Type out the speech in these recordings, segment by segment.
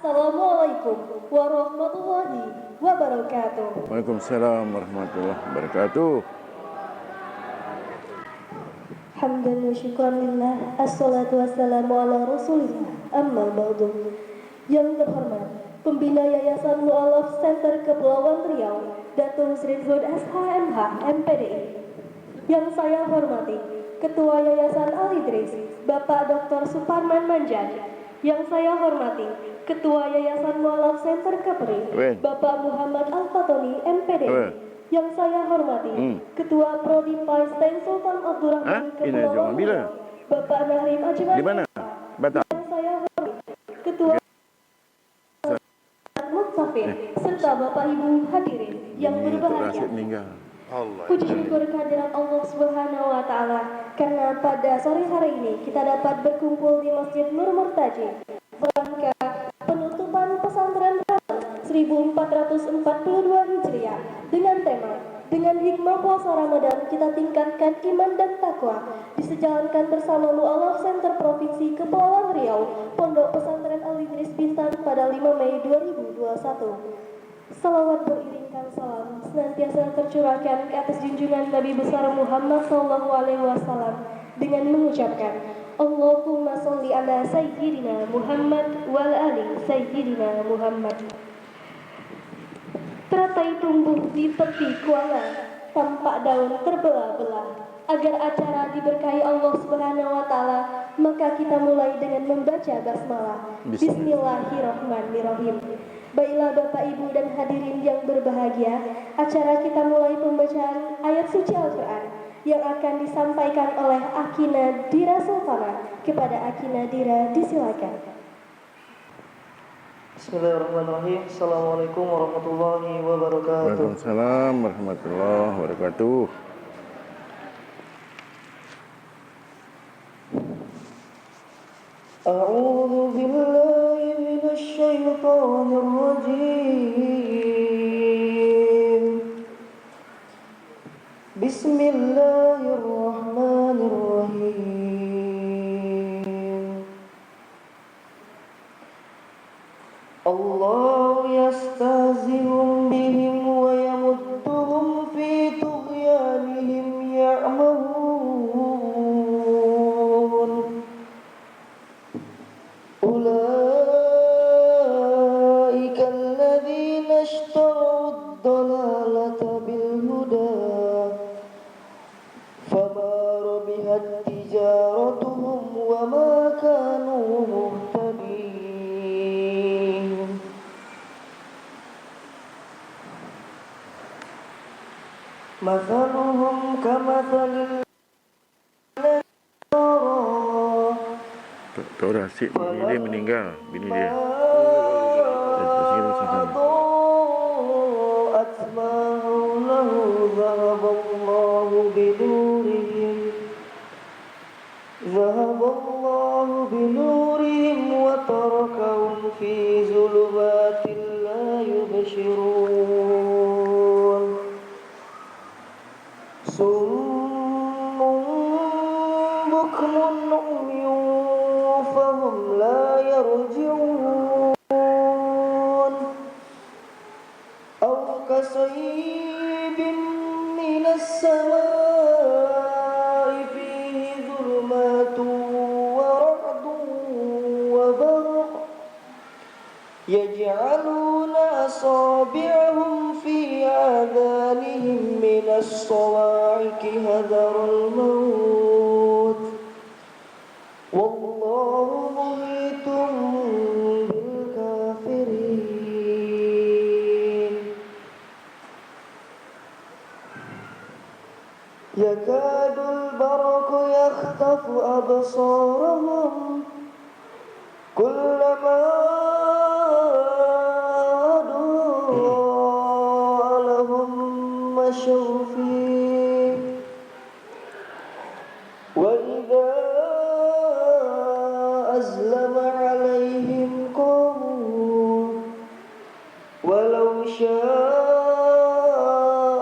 Assalamualaikum warahmatullahi wabarakatuh. Waalaikumsalam warahmatullahi wabarakatuh. Hamdan wa syukran lillah, assalatu wassalamu ala rasulillah, amma ba'du. Yang terhormat Pembina Yayasan Mu'alaf Center Kepulauan Riau, Datuk Sri Hud SHMH MPDI. Yang saya hormati Ketua Yayasan Al-Idris, Bapak Dr. Suparman Manjan. Yang saya hormati Ketua Yayasan Mu'alaf Center Kepri, Bapak Muhammad Al-Fatoni MPDI. Yang saya hormati Ketua Prodi Paisten Sultan Abdurrahman Kepulauan Riau, Bapak Nahrim Ajman. Di mana? Batam. Yang saya hormati Ketua Mutsafir serta Bapak Ibu hadirin yang berbahagia. Puji syukur kehadirat Allah Subhanahu wa taala karena pada sore hari ini kita dapat berkumpul di Masjid Nur Murtaji rangka penutupan pesantren 1442 Hijriah dengan tema dengan hikmah puasa Ramadan kita tingkatkan iman dan takwa disejalankan bersama Mu'alaf Center Provinsi Kepulauan Riau Pondok Pesantren Al-Idris Bintan pada 5 Mei 2021. Salawat beriringkan salam senantiasa tercurahkan ke atas junjungan Nabi besar Muhammad SAW dengan mengucapkan Allahumma sholli ala sayyidina Muhammad wal ali sayyidina Muhammad. Teratai tumbuh di tepi kuala, tampak daun terbelah-belah. Agar acara diberkahi Allah Subhanahu wa taala, maka kita mulai dengan membaca basmalah. Bismillahirrahmanirrahim. Baiklah Bapak Ibu dan hadirin yang berbahagia, acara kita mulai pembacaan ayat suci Al-Quran yang akan disampaikan oleh Akina Dira Sultana. Kepada Akina Dira disilakan. Bismillahirrahmanirrahim. Assalamualaikum warahmatullahi wabarakatuh. Waalaikumsalam warahmatullahi wabarakatuh. A'udzu billahi minasy syaithanir rajim. Bismillahirrahmanirrahim. Allah yastahzi'u bihim wa yamudduhum fi tughyanihim ya'mahun. Ulaika alladhina ishtarau ad-dalalata bil huda fama rabihat tijaratuhum wa ma kanu muhtadin. Mathaluhum kamathalil Tok Rasid bini dia meninggal, bini dia. Zahaballahu binurihim wa tarakahum fi zulumatin la yubsirun. Summun bukmun umyun fahum la yarji'un. Aw kasayyibin minas samaa'i fihi dhulumatun wa ra'dun wa barq yaj'aluna asabi'ahum fi adhanihim minas sawa'iqi hadharul maut wallahu muhitun bil kafirin. Yakadul barqu yakhtafu absarahum kullama adaa lahum mashaw fihi wa idza azlama alaihim qamu walau syaa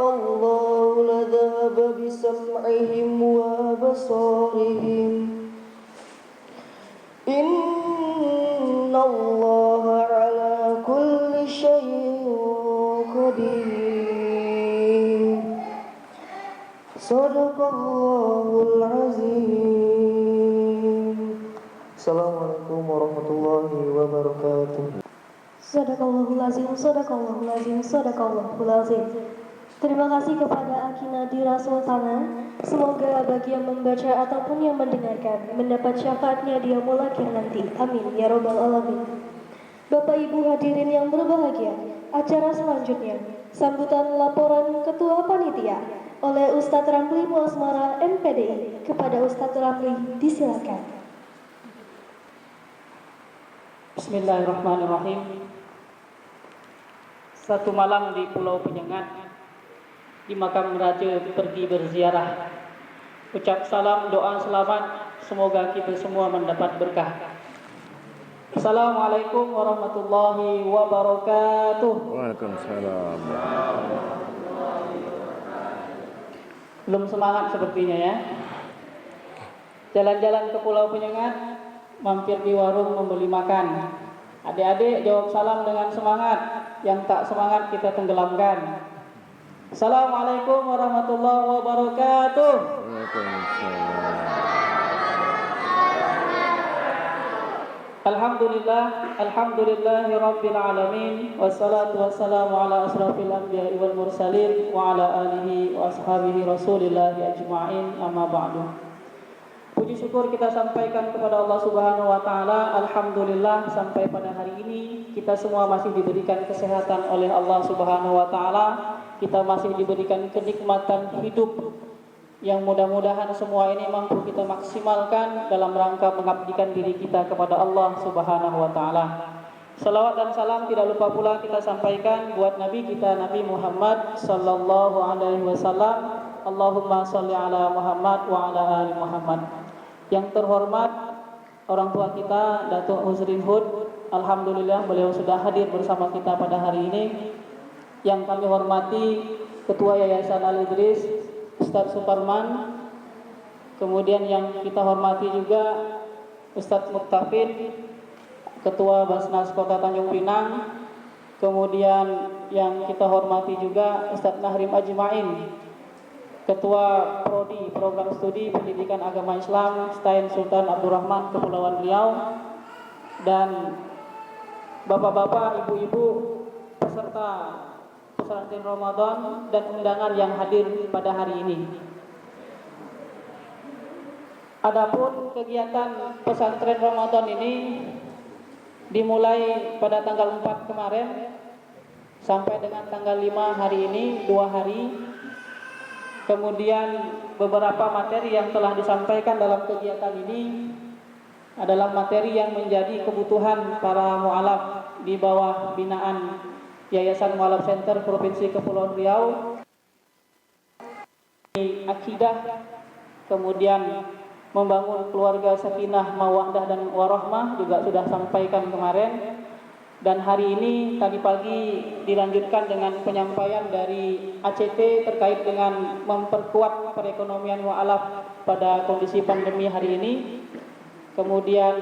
Allah ladhaba bisam'ihim wa absarihim innallaha ala Sadaqallahul azim. Assalamualaikum warahmatullahi wabarakatuh. Sadaqallahul azim, sadaqallahul azim, sadaqallahul azim. Terima kasih kepada Aki Nadira Sultana. Semoga bagi yang membaca ataupun yang mendengarkan mendapat syafaatnya di yaumul akhir nanti. Amin ya robbal alamin. Bapak Ibu hadirin yang berbahagia, acara selanjutnya sambutan laporan Ketua Panitia oleh Ustadz Ramli Muasmara MPDI. Kepada Ustadz Ramli disilakan. Bismillahirrahmanirrahim. Satu malam di Pulau Penyengat, di makam raja pergi berziarah. Ucap salam doa selamat, semoga kita semua mendapat berkah. Assalamualaikum warahmatullahi wabarakatuh. Waalaikumsalam. Belum semangat sepertinya ya. Jalan-jalan ke Pulau Penyengat, mampir di warung membeli makan. Adik-adik jawab salam dengan semangat, yang tak semangat kita tenggelamkan. Assalamualaikum warahmatullahi wabarakatuh. Waalaikumsalam. Alhamdulillahi rabbil alamin, wassalatu wassalamu ala asrafil anbiya'i wal mursalin wa ala alihi wa ashabihi rasulillahi ajma'in, amma ba'du. Puji syukur kita sampaikan kepada Allah Subhanahu wa taala. Alhamdulillah sampai pada hari ini kita semua masih diberikan kesehatan oleh Allah Subhanahu wa taala. Kita masih diberikan kenikmatan hidup yang mudah-mudahan semua ini mampu kita maksimalkan dalam rangka mengabdikan diri kita kepada Allah Subhanahu wa taala. Salawat dan salam tidak lupa pula kita sampaikan buat Nabi kita Nabi Muhammad sallallahu alaihi wasallam. Allahumma shalli ala Muhammad wa ala ali Muhammad. Yang terhormat orang tua kita Datuk Husrin Hud, alhamdulillah beliau sudah hadir bersama kita pada hari ini. Yang kami hormati Ketua Yayasan Al-Idris Ustadz Suparman, kemudian yang kita hormati juga Ustadz Muktafid, Ketua Basnas Kota Tanjung Pinang, kemudian yang kita hormati juga Ustadz Nahrim Ajmain, Ketua Prodi Program Studi Pendidikan Agama Islam Stain Sultan Abdurrahman Kepulauan Riau, dan bapak-bapak, ibu-ibu peserta pesantren Ramadan dan undangan yang hadir pada hari ini. Adapun kegiatan pesantren Ramadan ini dimulai pada tanggal 4 kemarin sampai dengan tanggal 5 hari ini, 2 hari. Kemudian beberapa materi yang telah disampaikan dalam kegiatan ini adalah materi yang menjadi kebutuhan para mu'alaf di bawah binaan Yayasan Mu'alaf Center Provinsi Kepulauan Riau. Akidah, kemudian membangun keluarga sakinah, mawaddah dan warahmah juga sudah sampaikan kemarin. Dan hari ini tadi pagi dilanjutkan dengan penyampaian dari ACT terkait dengan memperkuat perekonomian mu'alaf pada kondisi pandemi hari ini. Kemudian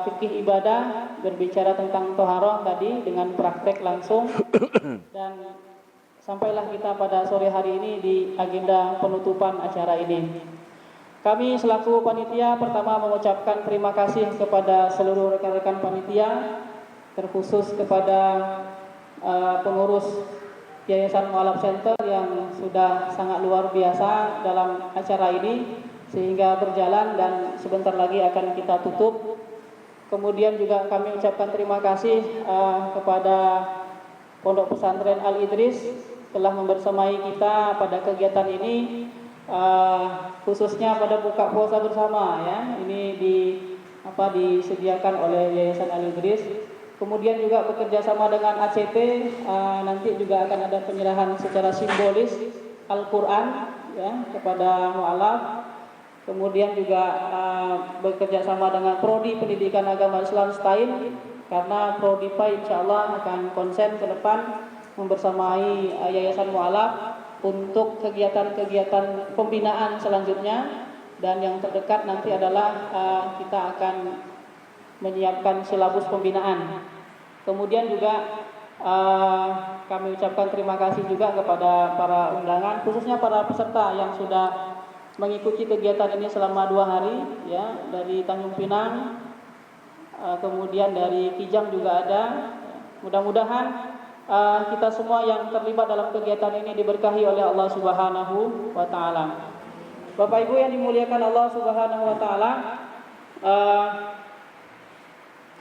fikih ibadah, berbicara tentang toharoh tadi dengan praktek langsung. Dan sampailah kita pada sore hari ini di agenda penutupan acara ini. Kami selaku panitia pertama mengucapkan terima kasih kepada seluruh rekan-rekan panitia, terkhusus kepada pengurus Yayasan Mu'alaf Center yang sudah sangat luar biasa dalam acara ini sehingga berjalan dan sebentar lagi akan kita tutup. Kemudian juga kami ucapkan terima kasih kepada Pondok Pesantren Al-Idris telah membersamai kita pada kegiatan ini, khususnya pada buka puasa bersama ya. Ini disediakan oleh Yayasan Al-Idris. Kemudian juga bekerja sama dengan ACT, nanti juga akan ada penyerahan secara simbolis Al-Quran ya kepada mu'alaf. Kemudian juga bekerja sama dengan Prodi Pendidikan Agama Islam Stain, karena Prodi PAI insya Allah akan konsen ke depan membersamai Yayasan Mu'alaf untuk kegiatan-kegiatan pembinaan selanjutnya. Dan yang terdekat nanti adalah kita akan menyiapkan silabus pembinaan. Kemudian juga Kami ucapkan terima kasih juga kepada para undangan, khususnya para peserta yang sudah mengikuti kegiatan ini selama 2 hari, ya, dari Tanjung Pinang, kemudian dari Kijang juga ada. Mudah-mudahan kita semua yang terlibat dalam kegiatan ini diberkahi oleh Allah Subhanahu wa taala. Bapak Ibu yang dimuliakan Allah Subhanahu wa taala,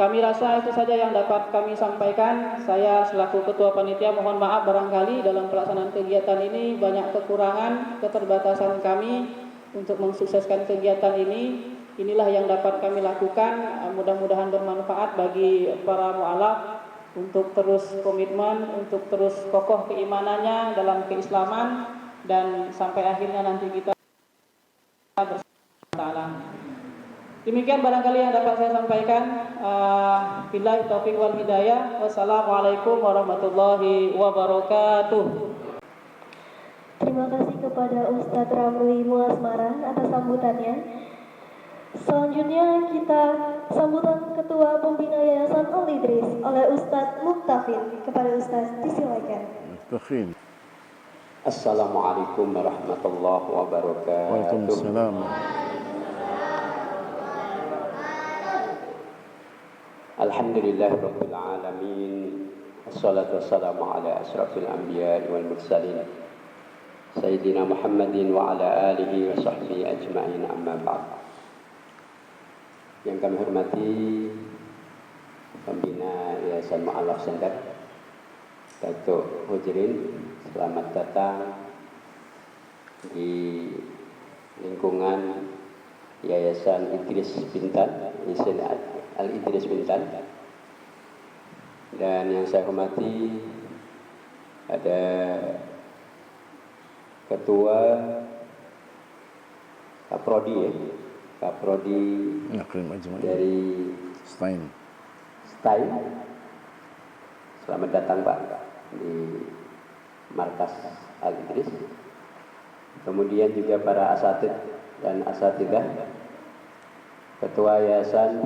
kami rasa itu saja yang dapat kami sampaikan. Saya selaku ketua panitia mohon maaf barangkali dalam pelaksanaan kegiatan ini banyak kekurangan, keterbatasan kami untuk mensukseskan kegiatan ini. Inilah yang dapat kami lakukan. Mudah-mudahan bermanfaat bagi para mu'alaf untuk terus komitmen, untuk terus kokoh keimanannya dalam keislaman, dan sampai akhirnya nanti kita bersama. Demikian barangkali yang dapat saya sampaikan. Billahi taufiq wal hidayah. Wassalamualaikum warahmatullahi wabarakatuh. Terima kasih kepada Ustadz Ramli Muasmaran atas sambutannya. Selanjutnya kita sambutan Ketua Pembina Yayasan Al-Idris oleh Ustadz Muktafin. Kepada Ustadz disilakan. Assalamualaikum warahmatullahi wabarakatuh. Waalaikumsalam. Alhamdulillahirabbil alamin. Wassalatu wassalamu ala asrafil anbiya'i wal mursalin. Sayyidina Muhammadin wa ala alihi wa sahbihi ajma'in, amma ba'd. Yang kami hormati Pembina Yayasan Mu'alaf Center, Datuk Hujrin, selamat datang di lingkungan Yayasan Idris Bintan, Yayasan Al-Idris Bintan. Dan yang saya hormati ada Ketua Kaprodi, Kaprodi dari Stein. Selamat datang Pak di Markas Al-Idris. Kemudian juga para asatid dan asatidah, Ketua Yayasan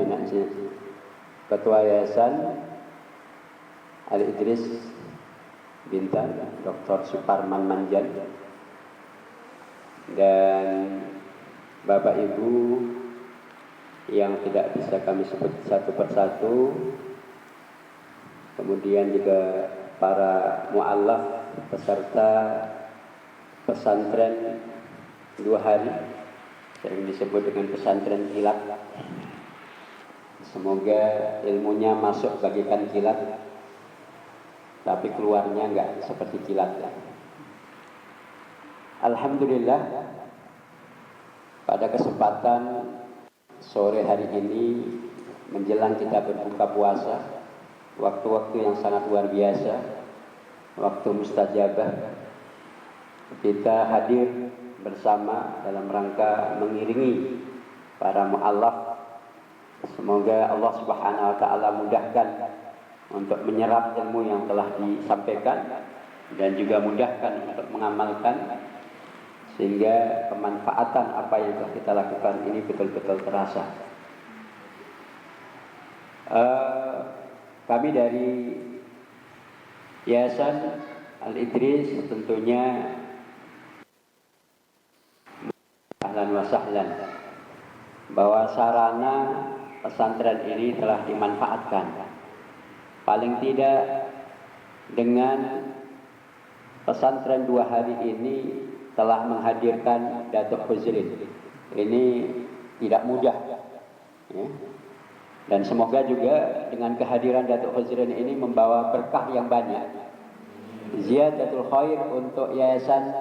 Al-Idris Bintan, Dr. Suparman Manjan, dan Bapak Ibu yang tidak bisa kami sebut satu persatu, kemudian juga para mu'alaf peserta pesantren 2 hari yang disebut dengan pesantren kilat. Semoga ilmunya masuk bagikan kilat, tapi keluarnya enggak seperti kilat. Alhamdulillah, pada kesempatan sore hari ini menjelang kita berbuka puasa, waktu-waktu yang sangat luar biasa, waktu mustajabah, kita hadir bersama dalam rangka mengiringi para mu'alaf. Semoga Allah Subhanahu wa taala mudahkan untuk menyerap ilmu yang telah disampaikan dan juga mudahkan untuk mengamalkan, sehingga kemanfaatan apa yang telah kita lakukan ini betul-betul terasa. Kami dari Yayasan Al-Idris tentunya ahlan wa sahlan bahwa sarana pesantren ini telah dimanfaatkan. Paling tidak dengan pesantren 2 hari ini telah menghadirkan Datuk Huzrin. Ini tidak mudah, ya. Dan semoga juga dengan kehadiran Datuk Huzrin ini membawa berkah yang banyak, ziyadatul khair untuk Yayasan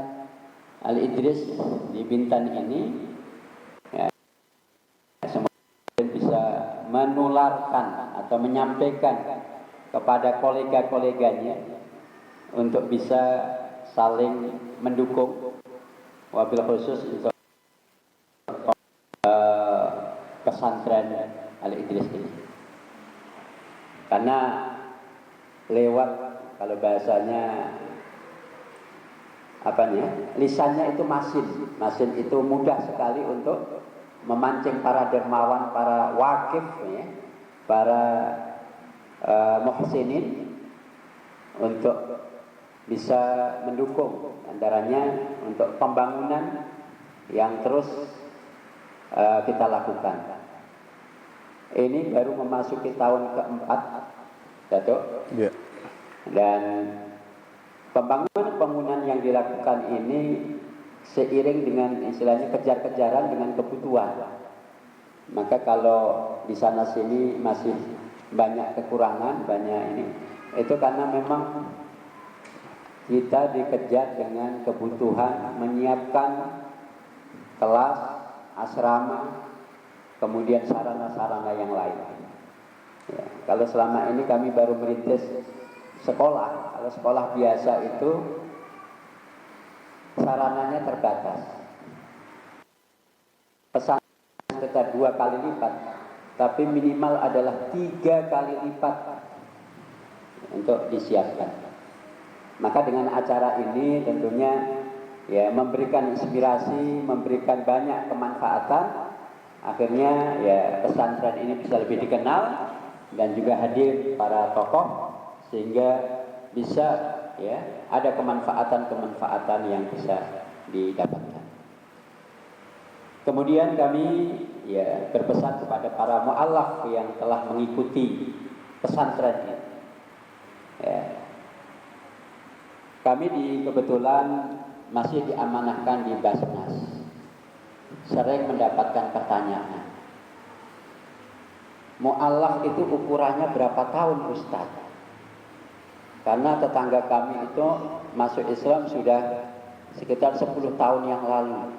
Al-Idris di Bintan ini, ya. Semoga bisa menularkan atau menyampaikan kepada kolega-koleganya untuk bisa saling mendukung, wabil khusus untuk pesantren Al-Idris ini. Karena lewat, kalau bahasanya lisannya itu masin itu mudah sekali untuk memancing para dermawan, para wakif, ya, para muhsinin untuk bisa mendukung, antaranya untuk pembangunan yang terus kita lakukan. Ini baru memasuki tahun keempat, Datuk. Ya. Dan pembangunan yang dilakukan ini seiring dengan istilahnya kejar-kejaran dengan kebutuhan. Maka kalau di sana sini masih banyak kekurangan, banyak ini, itu karena memang kita dikejar dengan kebutuhan menyiapkan kelas, asrama, kemudian sarana-sarana yang lain. Ya, kalau selama ini kami baru merintis sekolah, kalau sekolah biasa itu sarananya terbatas. Pesan kita 2 kali lipat, tapi minimal adalah 3 kali lipat untuk disiapkan. Maka dengan acara ini tentunya ya memberikan inspirasi, memberikan banyak kemanfaatan. Akhirnya ya pesantren ini bisa lebih dikenal dan juga hadir para tokoh sehingga bisa ya ada kemanfaatan-kemanfaatan yang bisa didapatkan. Kemudian kami ya berpesan kepada para mu'allaf yang telah mengikuti pesantren ini. Ya. Kami kebetulan masih diamanahkan di Basnas. Sering mendapatkan pertanyaan. Mu'allaf itu ukurannya berapa tahun, Ustaz? Karena tetangga kami itu masuk Islam sudah sekitar 10 tahun yang lalu.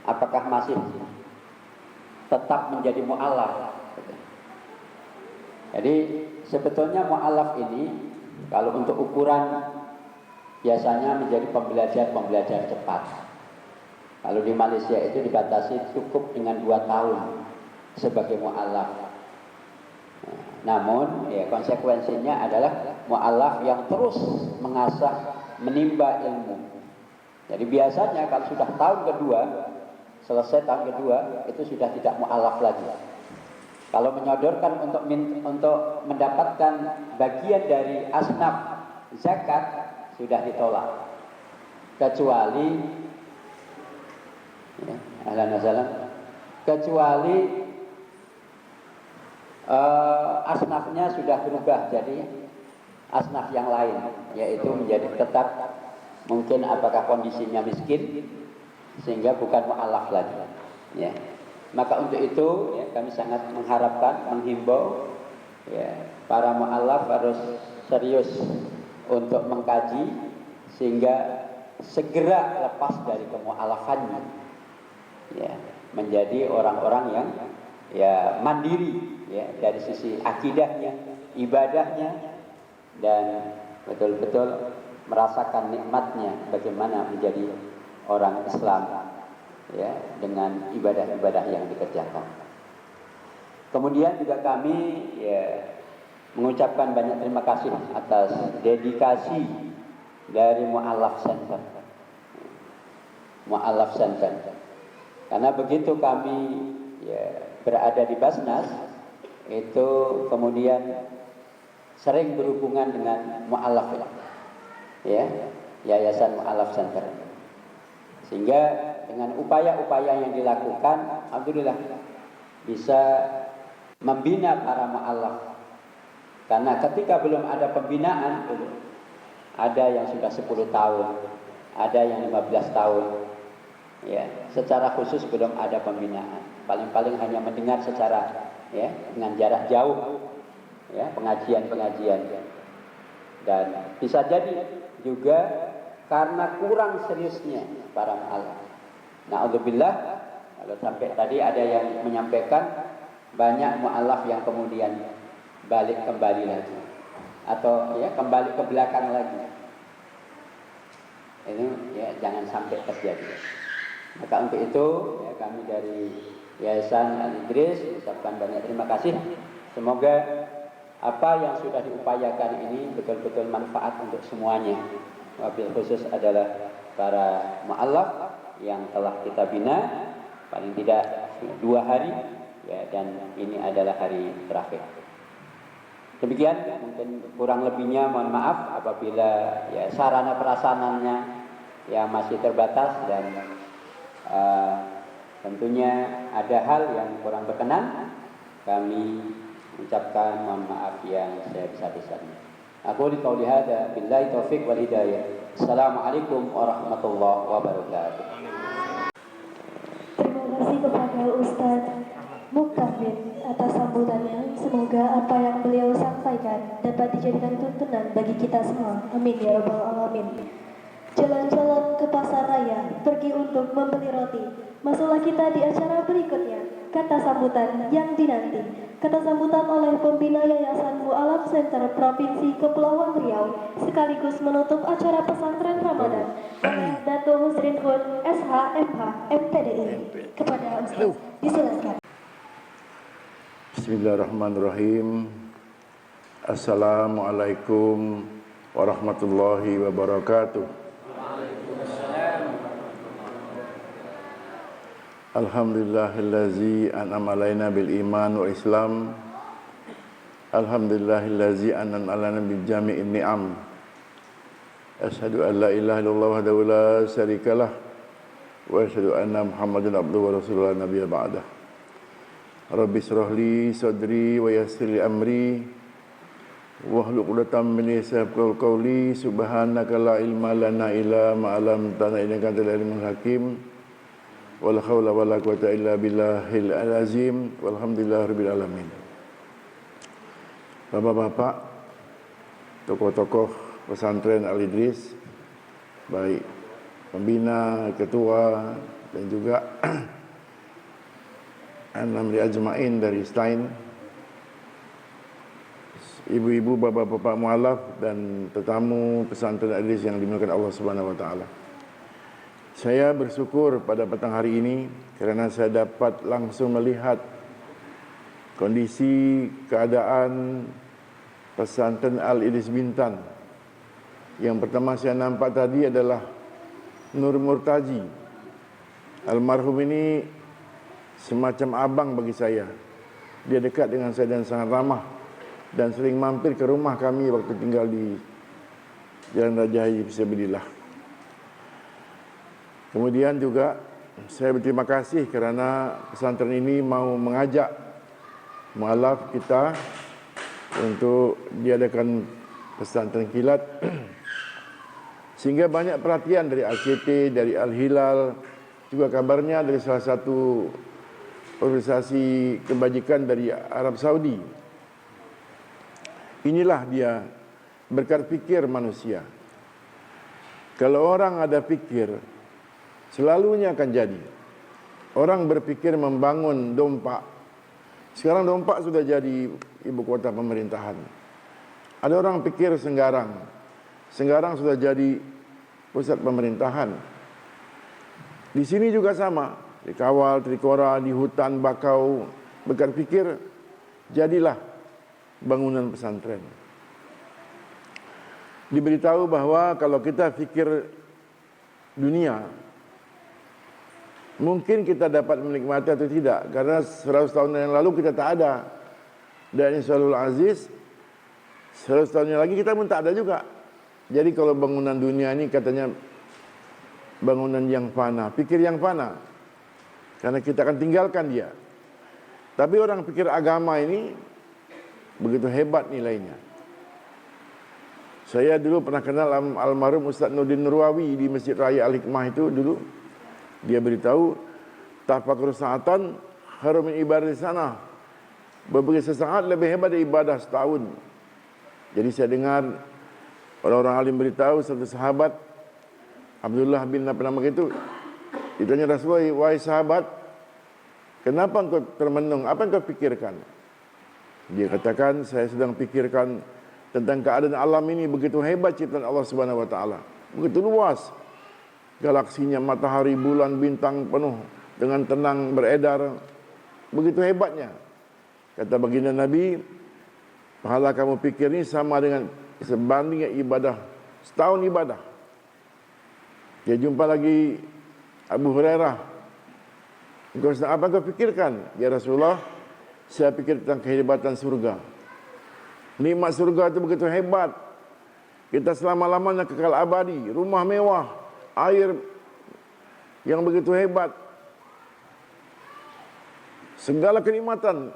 Apakah masih tetap menjadi mu'allaf? Jadi sebetulnya mu'allaf ini kalau untuk ukuran biasanya menjadi pembelajar cepat. Kalau di Malaysia itu dibatasi cukup dengan 2 tahun sebagai mu'allaf. Namun ya, konsekuensinya adalah mu'allaf yang terus mengasah, menimba ilmu. Jadi biasanya kalau sudah tahun kedua, selesai tahun kedua, itu sudah tidak mu'allaf lagi. Kalau menyodorkan untuk mendapatkan bagian dari asnaf zakat, sudah ditolak. Kecuali ya, ahlan wa sahlan, kecuali asnafnya sudah berubah jadi asnaf yang lain, yaitu menjadi tetap mungkin apakah kondisinya miskin sehingga bukan mu'allaf lagi ya. Maka untuk itu ya, kami sangat mengharapkan, menghimbau ya, para mu'allaf harus serius untuk mengkaji sehingga segera lepas dari kemu'allafannya ya, menjadi orang-orang yang ya mandiri ya dari sisi akidahnya, ibadahnya, dan betul-betul merasakan nikmatnya bagaimana menjadi orang Islam ya dengan ibadah-ibadah yang dikerjakan. Kemudian juga kami ya mengucapkan banyak terima kasih atas dedikasi dari Mu'allaf Center. Mu'allaf Center. Karena begitu kami ya berada di Basnas, itu kemudian sering berhubungan dengan Mu'allaf ya, Yayasan Mu'allaf Center. Sehingga dengan upaya-upaya yang dilakukan, alhamdulillah bisa membina para mu'allaf. Karena ketika belum ada pembinaan, ada yang sudah 10 tahun, ada yang 15 tahun. Ya, secara khusus belum ada pembinaan. Paling-paling hanya mendengar secara ya dengan jarak jauh ya, pengajian-pengajian. Dan bisa jadi juga karena kurang seriusnya para mu'allaf. Na'udzubillah, kalau sampai tadi ada yang menyampaikan banyak mu'allaf yang kemudian balik kembali lagi atau ya kembali ke belakang lagi. Ini ya jangan sampai terjadi. Maka untuk itu ya, kami dari Yayasan Al-Idris ucapkan banyak terima kasih. Semoga apa yang sudah diupayakan ini betul-betul manfaat untuk semuanya. Wabil khusus adalah para mu'allaf yang telah kita bina paling tidak 2 hari ya, dan ini adalah hari terakhir. Demikian, mungkin kurang lebihnya mohon maaf apabila ya sarana prasarananya yang masih terbatas dan tentunya ada hal yang kurang berkenan, kami ucapkan mohon maaf yang sebesar-besarnya. Aku qauli hadza billahi taufik wal hidayah. Assalamualaikum warahmatullahi wabarakatuh. Terima kasih kepada Ustadz Muktafir atas sambutannya. Semoga apa yang beliau sampaikan dapat dijadikan tuntunan bagi kita semua. Amin ya rabbal alamin. Jalan-jalan ke pasar raya, pergi untuk membeli roti. Masuklah kita di acara berikutnya. Kata sambutan yang dinanti. Kata sambutan oleh pembina Yayasan Mu'alaf Center Provinsi Kepulauan Riau, sekaligus menutup acara pesantren Ramadan oleh Dato' Husrin Hud, SH, MH, MPDI. Kepada Ustaz, disilakan. Bismillahirrahmanirrahim. Assalamualaikum warahmatullahi wabarakatuh. Alhamdulillahillazi an'ama alaina bil iman wal islam. Alhamdulillahillazi an'ama alaina bil jami'in ni'am. Asyhadu an la ilaha illallah wahdahu la syarikalah wa asyhadu anna Muhammadan abduhu wa rasuluhu la nabiyya ba'dah. Rabbi shrah li sadri wa yassir li amri wahlul 'uqdatam min lisani yafqahu qawli. Subhanaka la ilma lana illa ma 'allamtana innaka antal alimul hakim. Wala haula wala quwwata illa billahil azim. Walhamdulillahirabbil alamin. Bapak-bapak, tokoh-tokoh pesantren Al Idris, baik pembina, ketua dan juga An-Namli Ajmain dari Stein, ibu-ibu, bapak-bapak mualaf dan tetamu pesantren Al Idris yang dimuliakan Allah Subhanahu wa taala. Saya bersyukur pada petang hari ini kerana saya dapat langsung melihat kondisi keadaan pesantren Al Idris Bintan. Yang pertama saya nampak tadi adalah Nur Murtaji. Almarhum ini semacam abang bagi saya. Dia dekat dengan saya dan sangat ramah dan sering mampir ke rumah kami waktu tinggal di Jalan Raja Haji Fisabilillah. Kemudian juga saya berterima kasih kerana pesantren ini mau mengajak mualaf kita untuk diadakan pesantren kilat sehingga banyak perhatian dari ACT, dari Al-Hilal, juga kabarnya dari salah satu organisasi kebajikan dari Arab Saudi. Inilah dia berkat fikir manusia. Kalau orang ada fikir, selalunya akan jadi. Orang berpikir membangun Dompak. Sekarang Dompak sudah jadi ibu kota pemerintahan. Ada orang pikir Senggarang. Senggarang sudah jadi pusat pemerintahan. Di sini juga sama. Di Kawal, Trikora, di hutan, Bakau. Berkat pikir, jadilah bangunan pesantren. Diberitahu bahwa kalau kita fikir dunia, mungkin kita dapat menikmati atau tidak. Karena 100 tahun yang lalu kita tak ada. Dan insyaallah aziz 100 tahun yang lagi kita pun tak ada juga. Jadi kalau bangunan dunia ini katanya bangunan yang fana, pikir yang fana. Karena kita akan tinggalkan dia. Tapi orang pikir agama ini begitu hebat nilainya. Saya dulu pernah kenal almarhum Ustaz Nurdin Nurwawi di Masjid Raya Al-Hikmah itu dulu. Dia beritahu tafakur sa'atan harum min ibadah di sana. Beberapa sesaat lebih hebat dari ibadah setahun. Jadi saya dengar orang-orang alim beritahu satu sahabat Abdullah bin apa nama itu, ditanya Rasulullah, wahai sahabat, kenapa engkau termenung? Apa yang kau pikirkan? Dia katakan, saya sedang pikirkan tentang keadaan alam ini begitu hebat ciptaan Allah Subhanahu wa taala. Begitu luas. Galaksinya, matahari, bulan, bintang penuh dengan tenang beredar. Begitu hebatnya. Kata baginda Nabi, pahala kamu pikir ini sama dengan sebandingnya ibadah, setahun ibadah. Dia jumpa lagi Abu Hurairah. Apa kau pikirkan? Ya Rasulullah, saya pikir tentang kehebatan surga. Nikmat surga itu begitu hebat. Kita selama-lamanya kekal abadi, rumah mewah, air yang begitu hebat. Segala kenikmatan.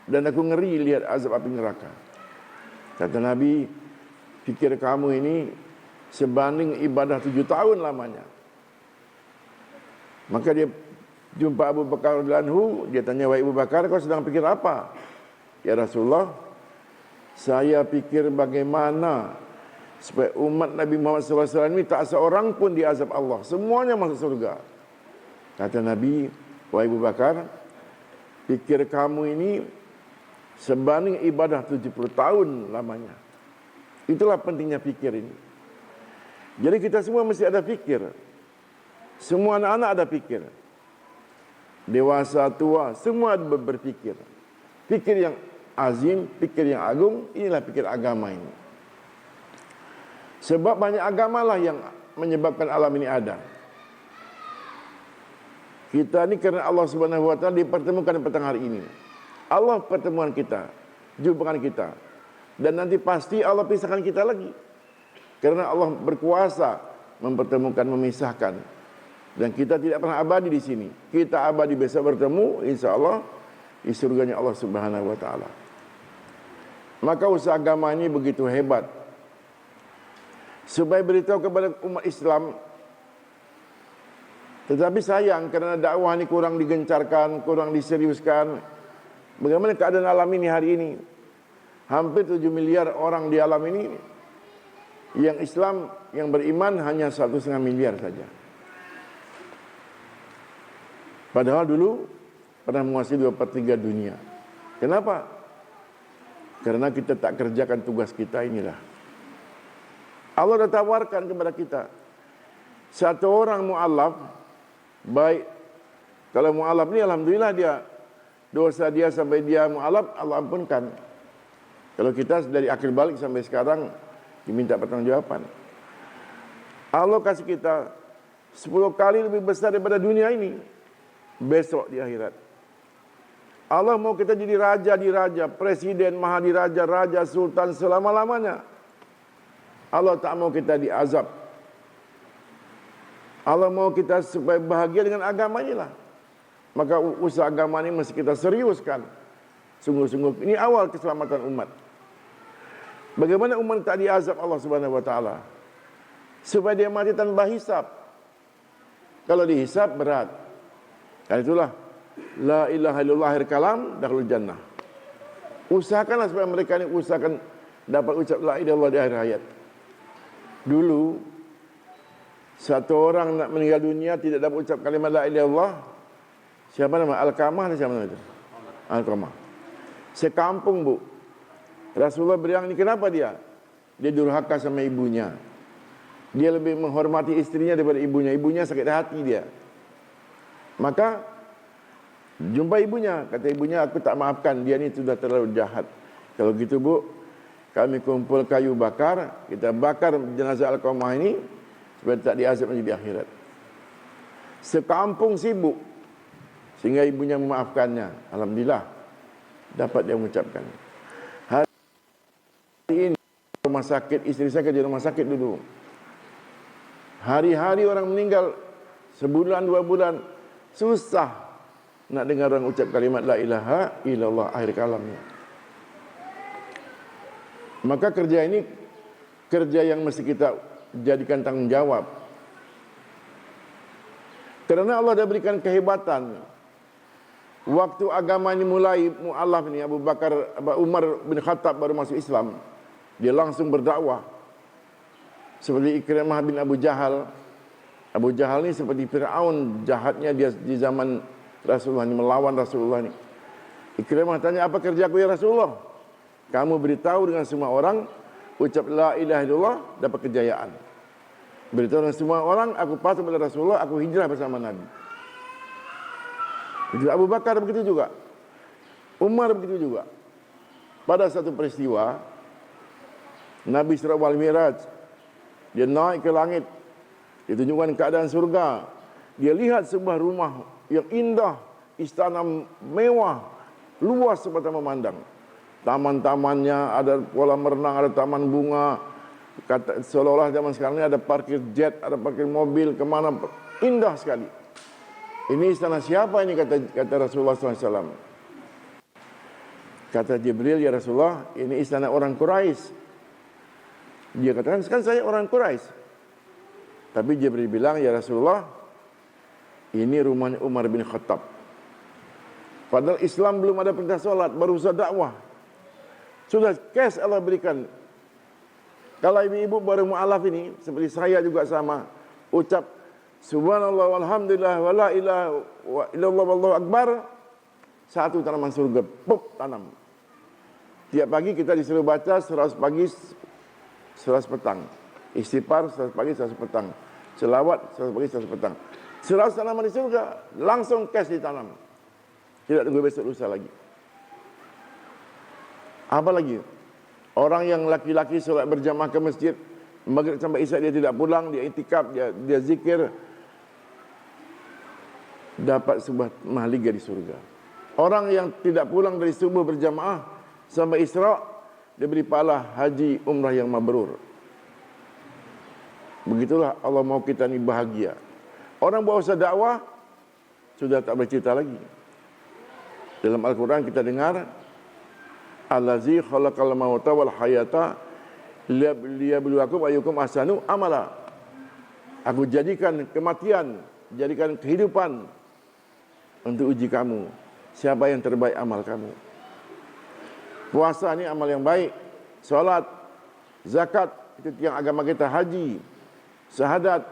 Dan aku ngeri lihat azab api neraka. Kata Nabi, fikir kamu ini sebanding ibadah 7 tahun lamanya. Maka dia jumpa Abu Bakar radhiyallahu anhu, dia tanya, "Wahai Abu Bakar, kau sedang pikir apa?" "Ya Rasulullah, saya pikir bagaimana supaya umat Nabi Muhammad SAW ini tak seorang pun diazab Allah, semuanya masuk surga." Kata Nabi, "Wahai Abu Bakar, pikir kamu ini sebanding ibadah 70 tahun lamanya." Itulah pentingnya fikir ini. Jadi kita semua mesti ada fikir. Semua anak-anak ada fikir. Dewasa, tua, semua berpikir. Fikir yang azim, fikir yang agung, inilah fikir agama ini. Sebab banyak agamalah yang menyebabkan alam ini ada. Kita ni kerana Allah Subhanahu Wa Taala dipertemukan petang hari ini. Allah pertemuan kita, jumpakan kita. Dan nanti pasti Allah pisahkan kita lagi. Karena Allah berkuasa mempertemukan, memisahkan. Dan kita tidak pernah abadi di sini. Kita abadi besok bertemu, insya Allah di surganya Allah Subhanahu Wa Taala. Maka usaha agama ini begitu hebat. Supaya beritahu kepada umat Islam. Tetapi sayang kerana dakwah ini kurang digencarkan, kurang diseriuskan. Bagaimana keadaan alam ini hari ini? Hampir 7 miliar orang di alam ini. Yang Islam, yang beriman hanya 1,5 miliar saja. Padahal dulu pernah menguasai 2/3 dunia. Kenapa? Karena kita tak kerjakan tugas kita inilah. Allah dah tawarkan kepada kita. Satu orang mu'alaf, baik. Kalau mu'alaf ni alhamdulillah dia, dosa dia sampai dia mu'alaf, Allah ampunkan. Kalau kita dari akhir balik sampai sekarang, diminta pertanggungjawaban. Allah kasih kita 10 kali lebih besar daripada dunia ini. Besok di akhirat. Allah mau kita jadi raja di raja, presiden, mahadiraja, raja, sultan selama-lamanya. Allah tak mau kita diazab. Allah mau kita supaya bahagia dengan agama inilah. Maka usaha agama ini mesti kita seriuskan. Sungguh-sungguh. Ini awal keselamatan umat. Bagaimana umat tak diazab Allah Subhanahu Wa Taala? Supaya dia mati tanpa hisab. Kalau dihisab berat. Karena itulah la ilaha illallah akhir kalam dakhulul jannah. Usahakanlah supaya mereka ini usahakan dapat ucap la ilaha illallah di akhir hayat. Dulu satu orang nak meninggal dunia tidak dapat ucap kalimat la ilaha illallah. Siapa nama? Al-Qamah atau siapa nama itu? Al-Qamah. Sekampung, Bu. Rasulullah bilang, ini kenapa dia? Dia durhaka sama ibunya. Dia lebih menghormati istrinya daripada ibunya. Ibunya sakit hati dia. Maka jumpa ibunya. Kata ibunya, aku tak maafkan. Dia ni sudah terlalu jahat. Kalau gitu, Bu, kami kumpul kayu bakar. Kita bakar jenazah Al-Qamah ini supaya tak diazab di akhirat. Sekampung sibuk. Sehingga ibunya memaafkannya. Alhamdulillah. Dapat dia mengucapkan. Hari ini rumah sakit, istri saya kerja rumah sakit dulu. Hari-hari orang meninggal, sebulan, 2 bulan, susah nak dengar orang ucap kalimat la ilaha illallah akhir kalamnya. Maka kerja ini kerja yang mesti kita jadikan tanggung jawab. Kerana Allah dah berikan kehebatan. Waktu agama ini mulai, mu'alaf ni Abu Umar bin Khattab baru masuk Islam. Dia langsung berdakwah. Seperti Ikrimah bin Abu Jahal. Abu Jahal ni seperti Fir'aun, jahatnya dia di zaman Rasulullah ni, melawan Rasulullah ni. Ikrimah tanya, apa kerjaku ya Rasulullah? Kamu beritahu dengan semua orang, ucap la ilaha illallah, dapat kejayaan. Beritahu dengan semua orang, aku patuh pada Rasulullah, aku hijrah bersama Nabi. Itu Abu Bakar begitu juga. Umar begitu juga. Pada satu peristiwa, Nabi Isra wal Miraj, dia naik ke langit, dia tunjukkan keadaan surga. Dia lihat sebuah rumah yang indah, istana mewah, luas semata memandang. taman-tamannya, ada kolam renang, ada taman bunga. Kata seolah-olah zaman sekarang ini ada parkir jet, ada parkir mobil, kemana, indah sekali. Ini istana siapa ini, kata Rasulullah SAW. Kata Jibril, ya Rasulullah, ini istana orang Quraisy. Dia katakan, kan saya orang Quraisy. Tapi Jibril bilang, ya Rasulullah, ini rumahnya Umar bin Khattab. Padahal Islam belum ada perintah solat, baru usaha dakwah. Sudah cash Allah berikan. Kalau ibu-ibu baru mu'alaf ini, seperti saya juga sama, ucap subhanallah walhamdulillah wa la ilaha illallah wallahu akbar, satu tanaman surga, pop, tanam. Tiap pagi kita disuruh baca 100 pagi, 100 petang. Istighfar 100 pagi, 100 petang. Selawat 100 pagi, 100 petang. 100 tanaman di surga, langsung cash ditanam. Tidak tunggu besok lusa lagi. Apa lagi? Orang yang laki-laki solat berjamaah ke masjid, maghrib sampai isya dia tidak pulang, dia itikaf, dia zikir, dapat sebuah mahliga di surga. Orang yang tidak pulang dari subuh berjamaah sampai Isra, dia beri pahala haji umrah yang mabrur. Begitulah Allah mau kita ini bahagia. Orang bawa usaha dakwah sudah tak bercerita lagi. Dalam Al-Quran kita dengar, Allazi khalaqal mauta wal hayata liyabluwakum ayyukum ahsanu amala. Aku jadikan kematian, jadikan kehidupan untuk uji kamu. Siapa yang terbaik amal kamu? Puasa ini amal yang baik. Salat, zakat, itu yang agama kita, haji, syahadat,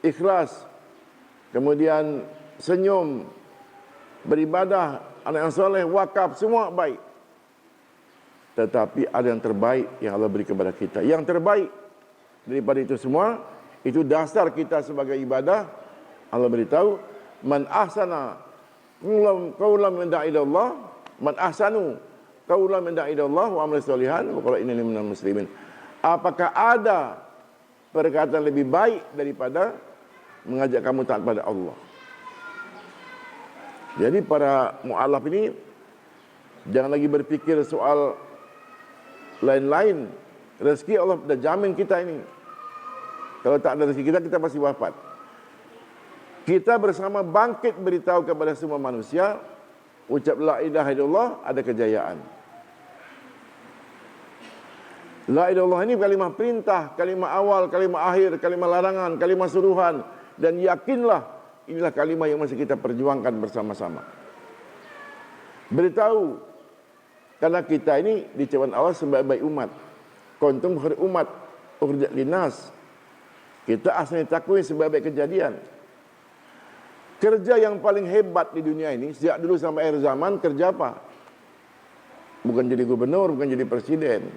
ikhlas, kemudian senyum, beribadah, anak yang soleh, wakaf, semua baik. Tetapi ada yang terbaik yang Allah beri kepada kita. Yang terbaik daripada itu semua, itu dasar kita sebagai ibadah. Allah beritahu, man ahsana qawlan min da'ilallah, man ahsanu qawlan min da'ilallah wa amal sholihan wa qala innani minal muslimin. Apakah ada perkataan lebih baik daripada mengajak kamu taat pada Allah? Jadi para mu'alaf ini jangan lagi berpikir soal lain-lain. Rezeki Allah dah jamin kita ini. Kalau tak ada rezeki kita, kita pasti wafat. Kita bersama bangkit beritahu kepada semua manusia, ucap la ilaha illallah, ada kejayaan. La ilaha illallah ini kalimah perintah, kalimah awal, kalimah akhir, kalimah larangan, kalimah suruhan. Dan yakinlah, inilah kalimah yang masih kita perjuangkan bersama-sama. Beritahu, karena kita ini diciptakan Allah sebaik-baik umat. Kuntum khair umat ukhrijat linnas. Kita asalnya takwa sebaik-baik kejadian. Kerja yang paling hebat di dunia ini sejak dulu sampai akhir zaman, kerja apa? Bukan jadi gubernur, bukan jadi presiden.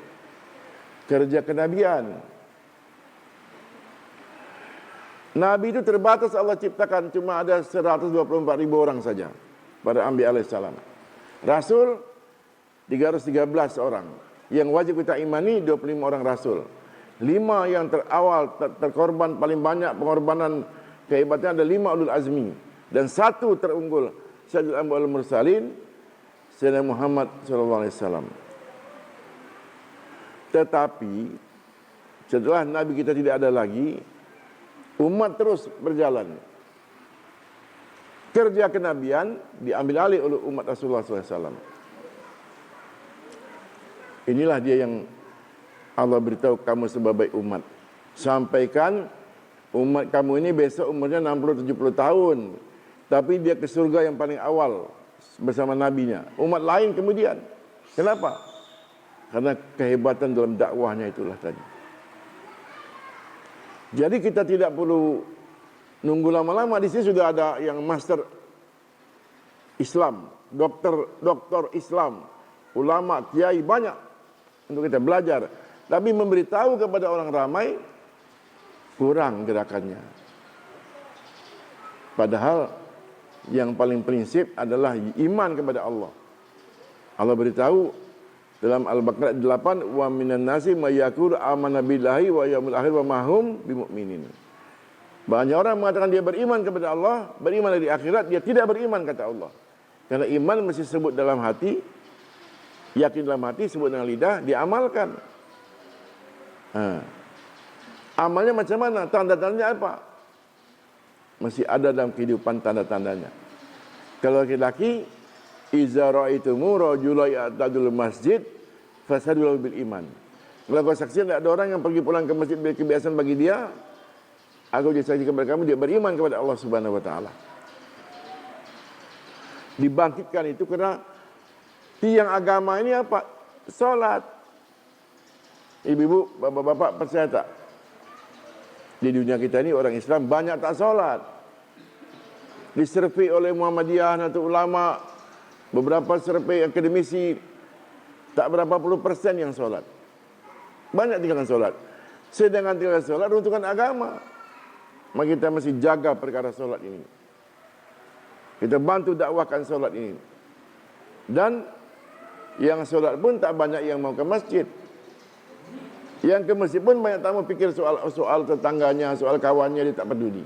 Kerja kenabian. Nabi itu terbatas Allah ciptakan, cuma ada 124.000 orang saja pada Anbiya alaihissalam. Rasul 313 orang. Yang wajib kita imani 25 orang rasul. 5 yang terawal terkorban paling banyak pengorbanan kehebatan ada 5 ulul azmi dan 1 terunggul Sayyidul Anbiya wal Mursalin Sayyidina Muhammad sallallahu alaihi wasallam. Tetapi setelah nabi kita tidak ada lagi, umat terus berjalan. Kerja kenabian diambil alih oleh umat Rasulullah sallallahu alaihi wasallam. Inilah dia yang Allah beritahu kamu sebagai umat. Sampaikan umat kamu ini besok umurnya 60-70 tahun. Tapi dia ke surga yang paling awal bersama nabinya. Umat lain kemudian. Kenapa? Karena kehebatan dalam dakwahnya itulah tadi. Jadi kita tidak perlu nunggu lama-lama. Di sini sudah ada yang master Islam, dokter Islam, ulama, kiai banyak untuk kita belajar. Tapi memberitahu kepada orang ramai kurang gerakannya. Padahal yang paling prinsip adalah iman kepada Allah. Allah beritahu dalam Al-Baqarah 8, wa minan nasi may yaqulu amanna billahi wa yaumil akhir wa ma hum bimumin. Banyak orang mengatakan dia beriman kepada Allah, beriman di akhirat, dia tidak beriman kata Allah. Karena iman mesti sebut dalam hati, Yakin dalam hati, sebut dengan lidah, diamalkan. Amalnya macam mana? Tanda-tandanya apa? Masih ada dalam kehidupan tanda-tandanya. Kalau laki-laki, iza ra'aitumu rajula ya'tadul masjid fasadul bil iman. Kalau kau saksikan ada orang yang pergi pulang ke masjid bila kebiasaan bagi dia, aku jadi saksi kepada kamu, dia beriman kepada Allah Subhanahu wa taala. Dibangkitkan itu karena tiang agama ini apa? Salat. Ibu-ibu, bapak-bapak percaya tak? Di dunia kita ini orang Islam banyak tak salat. Disurvei oleh Muhammadiyah, Nahdlatul Ulama, beberapa survei akademisi, tak berapa puluh persen yang salat. Banyak tinggalkan salat. Sedangkan tinggalkan salat runtukan agama. Maka kita mesti jaga perkara salat ini. Kita bantu dakwahkan salat ini. Dan yang salat pun tak banyak yang mau ke masjid. Yang ke masjid pun banyak tak mau fikir soal tetangganya, soal kawannya, dia tak peduli.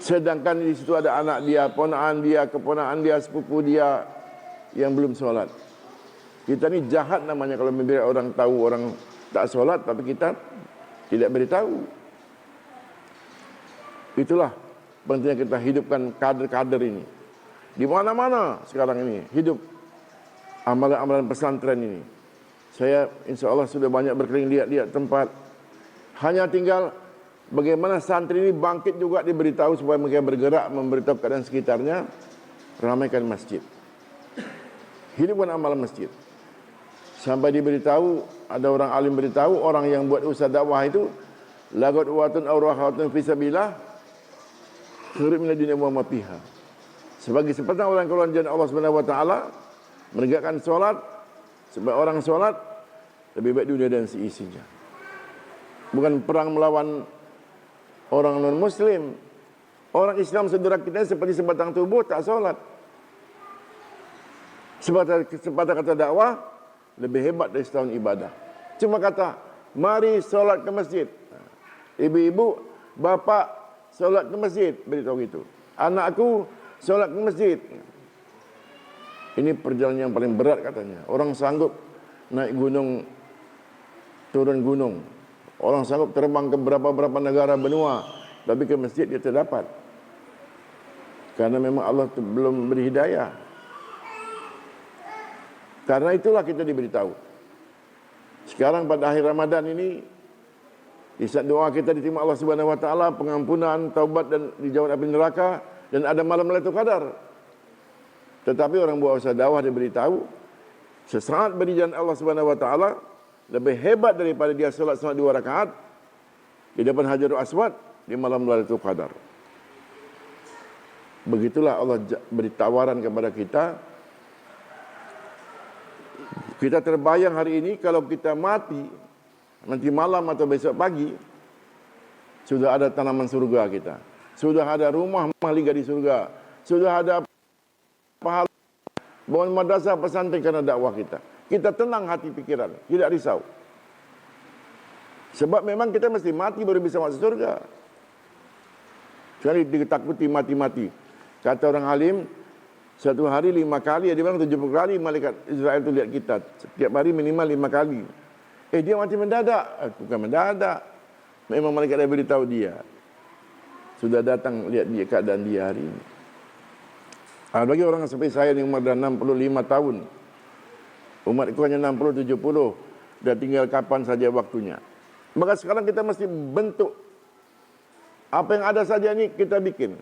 Sedangkan di situ ada anak dia, ponaan dia, keponaan dia, sepupu dia yang belum solat. Kita ni jahat namanya kalau membiarkan orang tahu orang tak solat, tapi kita tidak beritahu. Itulah pentingnya kita hidupkan kader-kader ini. Di mana-mana sekarang ini hidup amalan-amalan pesantren ini. Saya insya Allah sudah banyak berkeliling lihat-lihat tempat. Hanya tinggal bagaimana santri ini bangkit juga diberitahu supaya mereka bergerak memberitahu keadaan sekitarnya, ramaikan masjid. Hidupkan amalan masjid. Sampai diberitahu, ada orang alim beritahu, orang yang buat usaha dakwah itu lagat watun aw rahatun fi sabilillah khairum min dunya wa ma fiha. Sebagai sepatah orang keluar jalan Allah Subhanahu wa taala, menegakkan solat, sebab orang solat lebih baik dunia dan seisinya. Bukan perang melawan orang non-muslim. Orang Islam saudara kita seperti sebatang tubuh tak solat. Sepatah kata dakwah lebih hebat dari setahun ibadah. Cuma kata, mari solat ke masjid. Ibu-ibu, bapa solat ke masjid, beritahu gitu. Anakku solat ke masjid. Ini perjalanan yang paling berat katanya. Orang sanggup naik gunung, turun gunung. Orang sanggup terbang ke berapa-berapa negara benua, tapi ke masjid dia terdapat. Karena memang Allah belum beri hidayah. Karena itulah kita diberitahu. Sekarang pada akhir Ramadan ini, di saat doa kita diterima Allah Subhanahu wa taala, pengampunan, taubat dan dijauhkan api neraka, dan ada malam Lailatul Qadar. Tetapi orang buat usaha dakwah diberitahu, sesaat beri jalan Allah Subhanahu wa taala lebih hebat daripada dia solat 2 rakaat di depan Hajarul Aswad di malam Lailatul Qadar. Begitulah Allah beri tawaran kepada kita. Kita terbayang hari ini kalau kita mati nanti malam atau besok pagi, sudah ada tanaman surga kita, sudah ada rumah mahligai di surga, sudah ada pahala bangun madrasah pesantren karena dakwah kita. Kita tenang hati pikiran, tidak risau. Sebab memang kita mesti mati baru bisa masuk surga. Sekali ditakuti mati-mati. Kata orang alim, satu hari 5 kali, dia bilang 70 kali malaikat Israel itu lihat kita. Setiap hari minimal 5 kali. Dia mati mendadak. Bukan mendadak. Memang malaikat dah beritahu dia. Sudah datang lihat dia keadaan dia hari ini. Bagi orang seperti saya yang umur dah 65 tahun. Umatku hanya 60-70. Dah tinggal kapan saja waktunya. Maka sekarang kita mesti bentuk. Apa yang ada saja ni kita bikin.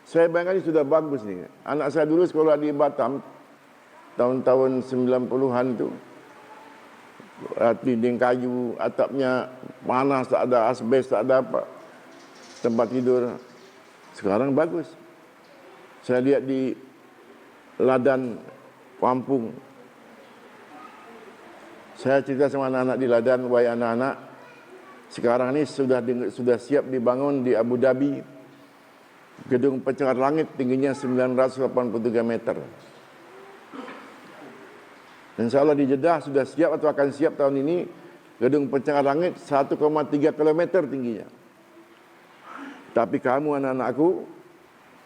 Saya bayangkan ini sudah bagus ni. Anak saya dulu sekolah di Batam. Tahun-tahun 90-an tu. Dinding kayu, atapnya panas, tak ada asbes, tak ada apa. Tempat tidur. Sekarang bagus. Saya lihat di Ladan, Kampung. Saya cerita sama anak-anak di Ladan, wahai anak-anak, sekarang ini sudah siap dibangun di Abu Dhabi gedung pencakar langit tingginya 983 meter. InsyaAllah di Jeddah sudah siap atau akan siap tahun ini gedung pencakar langit 1,3 km tingginya. Tapi kamu anak-anakku,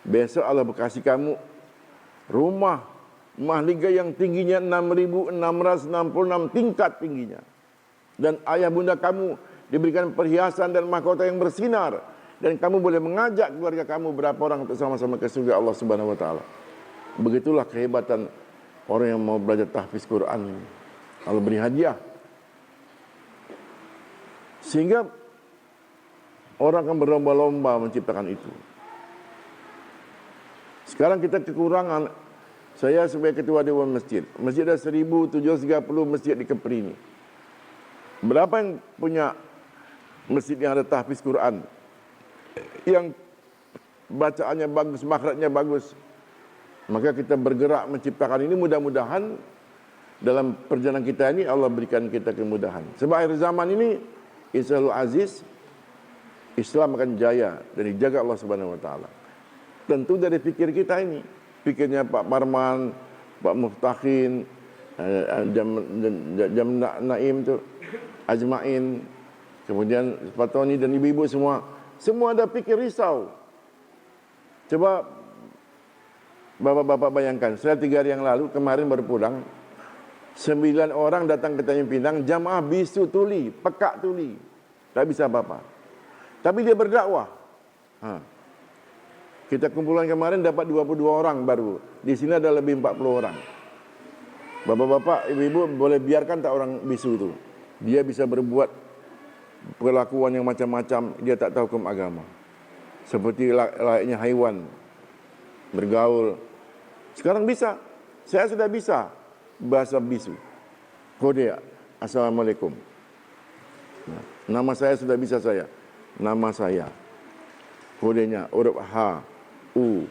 besok Allah berkasih kamu rumah mahligai yang tingginya 6.666 tingkat tingginya. Dan ayah bunda kamu diberikan perhiasan dan mahkota yang bersinar, dan kamu boleh mengajak keluarga kamu berapa orang untuk sama-sama ke surga Allah Subhanahu wa taala. Begitulah kehebatan orang yang mau belajar tahfiz Quran ini. Allah beri hadiah. Sehingga orang akan berlomba-lomba menciptakan itu. Sekarang kita kekurangan. Saya sebagai ketua Dewan Masjid, masjid ada 1.730 masjid di Kepri ini. Berapa yang punya masjid yang ada tahfiz Quran, yang bacaannya bagus, makhrajnya bagus? Maka kita bergerak menciptakan ini. Mudah-mudahan dalam perjalanan kita ini Allah berikan kita kemudahan. Sebab akhir zaman ini insyaallah aziz, Islam akan jaya dan dijaga Allah Subhanahu wa taala. Tentu dari fikir kita ini, fikirnya Pak Parman, Pak Muftakhin, Jam Naim tu, Ajmain, kemudian Pak Tony dan ibu-ibu semua ada fikir risau. Coba bapak-bapak bayangkan, saya 3 hari yang lalu kemarin baru pulang, 9 orang datang ke Tanjung Pinang, jamaah bisu tuli, pekak tuli, tak bisa apa-apa. Tapi dia berdakwah. Kita kumpulan kemarin dapat 22 orang baru. Di sini ada lebih 40 orang. Bapak-bapak, ibu-ibu boleh biarkan tak orang bisu itu. Dia bisa berbuat perlakuan yang macam-macam, dia tak tahu hukum agama. Seperti layaknya haiwan, bergaul. Sekarang bisa. Saya sudah bisa bahasa bisu. Kode, Assalamualaikum. Nama saya sudah bisa saya. Nama saya. Kodenya huruf H, U,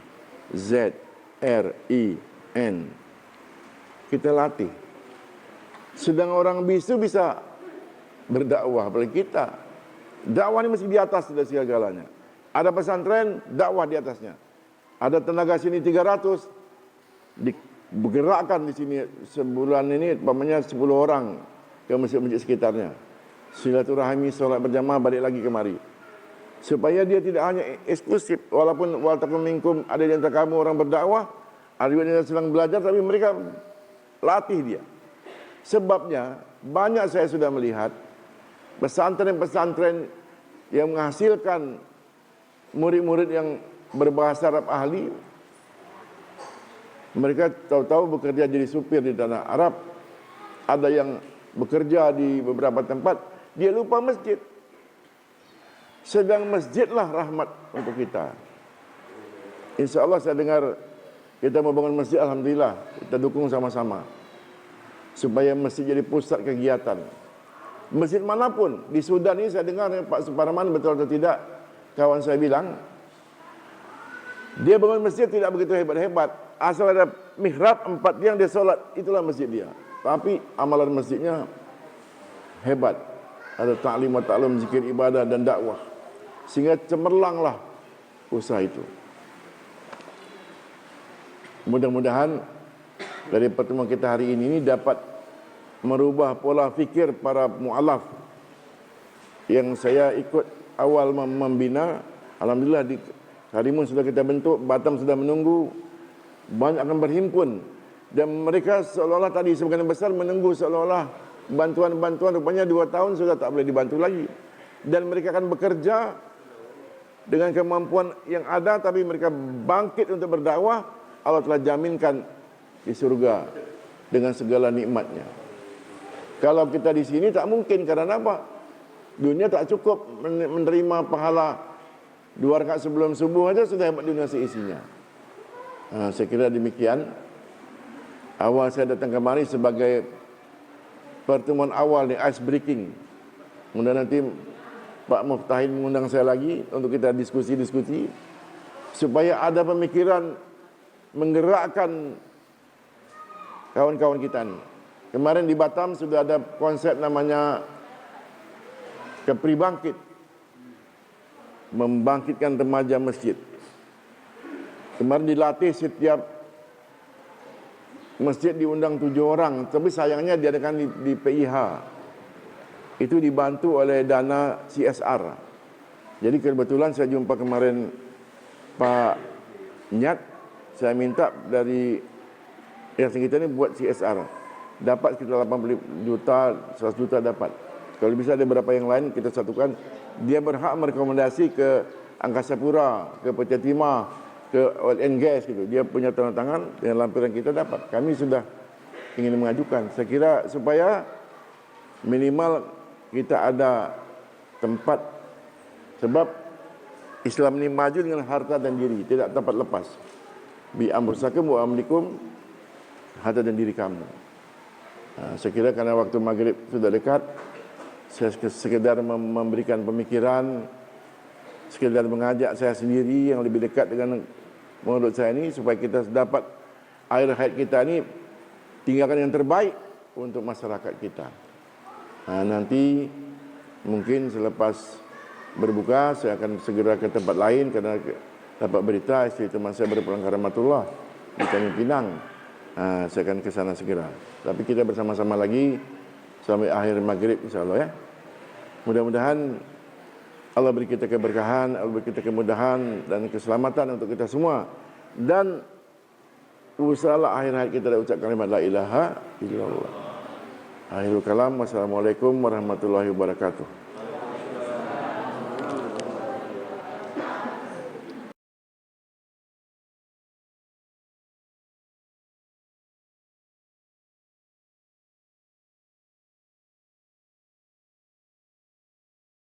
Z, R, I, N. Kita latih. Sedang orang bisu bisa berdakwah, apalagi kita. Dakwah ini mesti di atas dari segala-galanya. Ada pesantren, dakwah di atasnya. Ada tenaga sini 300, bergerakkan di sini sebulan ini, umpamanya 10 orang ke masjid-masjid sekitarnya. Silaturahmi, solat berjamaah, balik lagi kemari. Supaya dia tidak hanya eksklusif, walaupun waltakum minkum ada di antara kamu orang berdakwah, ada yang sedang belajar, tapi mereka latih dia. Sebabnya banyak saya sudah melihat pesantren-pesantren yang menghasilkan murid-murid yang berbahasa Arab ahli. Mereka tahu-tahu bekerja jadi supir di tanah Arab. Ada yang bekerja di beberapa tempat, dia lupa masjid. Sedang masjidlah rahmat untuk kita. Insya Allah saya dengar kita mau bangun masjid, alhamdulillah kita dukung sama-sama supaya masjid jadi pusat kegiatan. Masjid manapun di Sudan ini saya dengar Pak Suparman, betul atau tidak, kawan saya bilang dia bangun masjid tidak begitu hebat-hebat, asal ada mihrab 4 tiang dia solat, itulah masjid dia. Tapi amalan masjidnya hebat, ada ta'lim wa ta'lum, zikir, ibadah dan dakwah, sehingga cemerlanglah usaha itu. Mudah-mudahan dari pertemuan kita hari ini dapat merubah pola fikir para mu'alaf yang saya ikut awal membina. Alhamdulillah di Karimun sudah kita bentuk, Batam sudah menunggu, banyak akan berhimpun. Dan mereka seolah-olah tadi sebagian besar menunggu seolah-olah bantuan-bantuan, rupanya 2 tahun sudah tak boleh dibantu lagi. Dan mereka akan bekerja dengan kemampuan yang ada, tapi mereka bangkit untuk berdakwah. Allah telah jaminkan di surga dengan segala nikmatnya. Kalau kita di sini tak mungkin, karena apa? Dunia tak cukup menerima pahala 2 rakaat sebelum subuh aja sudah hebat dunia seisinya. Saya kira demikian. Awal saya datang kemari sebagai pertemuan awal ni, ice breaking. Kemudian nanti Pak Muftahin mengundang saya lagi untuk kita diskusi-diskusi supaya ada pemikiran menggerakkan kawan-kawan kita ni. Kemarin di Batam sudah ada konsep namanya Kepri Bangkit, membangkitkan remaja masjid. Kemarin dilatih setiap masjid diundang 7 orang, tapi sayangnya diadakan di PIH. Itu dibantu oleh dana CSR. Jadi kebetulan saya jumpa kemarin Pak Nyat, saya minta dari Yayasan kita ni buat CSR. Dapat sekitar 80 juta, 100 juta dapat. Kalau bisa ada beberapa yang lain kita satukan. Dia berhak merekomendasi ke Angkasa Pura, ke PT Timah, ke Oil and Gas gitu. Dia punya tanda tangan dengan lampiran kita dapat. Kami sudah ingin mengajukan. Saya kira supaya minimal kita ada tempat, sebab Islam ini maju dengan harta dan diri, tidak dapat lepas. Bi amrusakum wa amlikum, harta dan diri kamu. Saya kira karena waktu maghrib sudah dekat, saya sekedar memberikan pemikiran, sekedar mengajak saya sendiri yang lebih dekat dengan mulut saya ini, supaya kita dapat air haid kita ini tinggalkan yang terbaik untuk masyarakat kita. Nanti mungkin selepas berbuka saya akan segera ke tempat lain karena dapat berita istri teman saya berpulang ke Rahmatullah di Tanjung Pinang. Saya akan ke sana segera. Tapi kita bersama-sama lagi sampai akhir maghrib insya-Allah ya. Mudah-mudahan Allah beri kita keberkahan, Allah beri kita kemudahan dan keselamatan untuk kita semua. Dan usahalah akhir hayat kita ucap kalimat la ilaha illallah. Akhirul kalam. Wassalamualaikum warahmatullahi wabarakatuh.